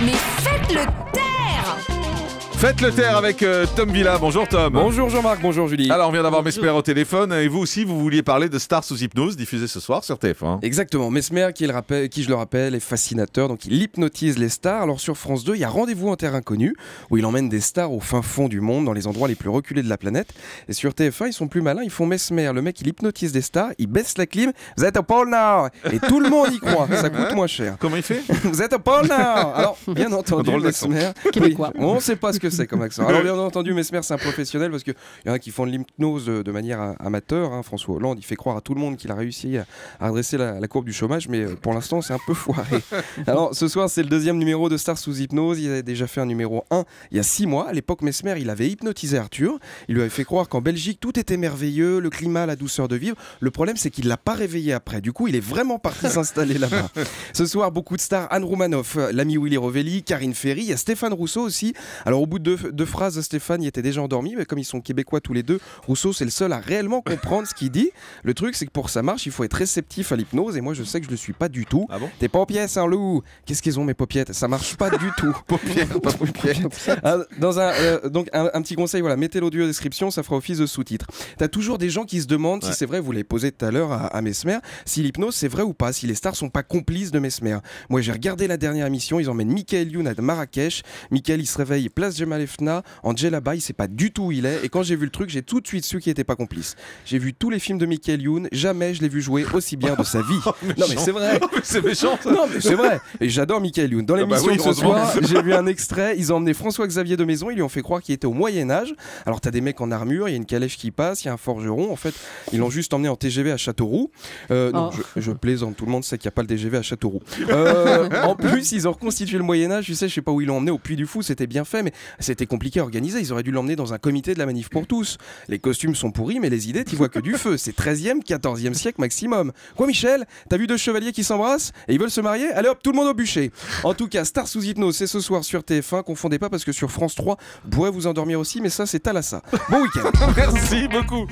Mais faites-le taire! Faites le taire avec Tom Villa. Bonjour Tom. Bonjour Jean-Marc, bonjour Julie. Alors on vient d'avoir Mesmer au téléphone et vous aussi vous vouliez parler de Stars sous hypnose diffusé ce soir sur TF1. Exactement, Mesmer qui je le rappelle est fascinateur, donc il hypnotise les stars. Alors sur France 2 il y a Rendez-vous en terre inconnue où il emmène des stars au fin fond du monde, dans les endroits les plus reculés de la planète. Et sur TF1 ils sont plus malins, ils font Mesmer, le mec il hypnotise des stars, il baisse la clim, vous êtes au pôle Nord et tout le monde y croit, ça coûte moins cher. Comment il fait? Vous êtes au pôle Nord. Alors bien entendu Mesmer, Québécois. oui, on ne sait pas ce que c'est comme accent. Alors bien entendu Mesmer c'est un professionnel parce qu'il y en a qui font de l'hypnose de manière amateur, hein. François Hollande il fait croire à tout le monde qu'il a réussi à redresser la courbe du chômage, mais pour l'instant c'est un peu foiré. Alors ce soir c'est le deuxième numéro de Stars sous hypnose, il avait déjà fait un numéro 1 il y a 6 mois. À l'époque Mesmer il avait hypnotisé Arthur, il lui avait fait croire qu'en Belgique tout était merveilleux, le climat, la douceur de vivre. Le problème c'est qu'il l'a pas réveillé après, du coup il est vraiment parti s'installer là-bas. Ce soir beaucoup de stars, Anne Roumanoff, l'ami Willy Rovelli, Karine Ferry, il y a Stéphane Rousseau aussi. Alors au bout de deux phrases Stéphane y était déjà endormi, mais comme ils sont québécois tous les deux, Rousseau c'est le seul à réellement comprendre ce qu'il dit. Le truc c'est que pour que ça marche il faut être réceptif à l'hypnose et moi je sais que je le suis pas du tout. Ah bon? Tes paupières un loup, qu'est-ce qu'ils ont mes paupières? Ça marche pas du tout. Paupières, pas paupières. Dans donc un petit conseil, voilà, mettez l'audio description, ça fera office de sous-titres. T'as toujours des gens qui se demandent si c'est vrai, vous l'avez posé tout à l'heure à Mesmer, si l'hypnose c'est vrai ou pas, si les stars sont pas complices de Mesmer. Moi j'ai regardé la dernière émission, ils emmènent Michael Youn à Marrakech. Michael il se réveille place Jemal Fna, Angela Bay, il sait pas du tout où il est, et quand j'ai vu le truc j'ai tout de suite su qu'il était pas complice. J'ai vu tous les films de Michael Youn, jamais je l'ai vu jouer aussi bien de sa vie. Non mais c'est vrai. C'est méchant ça. Non mais c'est vrai. Et j'adore Michael Youn. Dans l'émission oui, de ce soir, j'ai vu un extrait. Ils ont emmené François-Xavier de Maison. Ils lui ont fait croire qu'il était au Moyen-Âge. Alors t'as des mecs en armure, il y a une calèche qui passe, il y a un forgeron. En fait, ils l'ont juste emmené en TGV à Châteauroux. Non, je plaisante. Tout le monde sait qu'il n'y a pas le TGV à Châteauroux. En plus, ils ont reconstitué le Moyen-Âge. Je sais pas où ils l'ont emmené, au Puy du Fou. C'était bien fait, mais c'était compliqué à organiser. Ils auraient dû l'emmener dans un comité de la manif pour tous. Les costumes sont pourris, mais les idées, t'y vois que du feu. C'est 13e, 14e siècle maximum. Quoi, Michel? T'as vu deux chevaliers qui s'embrassent et ils veulent se marier? Allez hop, tout le monde au bûcher. En tout cas, Stars sous hypnose, c'est ce soir sur TF1. Confondez pas parce que sur France 3, vous pourrez vous endormir aussi, mais ça, c'est Thalassa. Bon week-end. Merci beaucoup.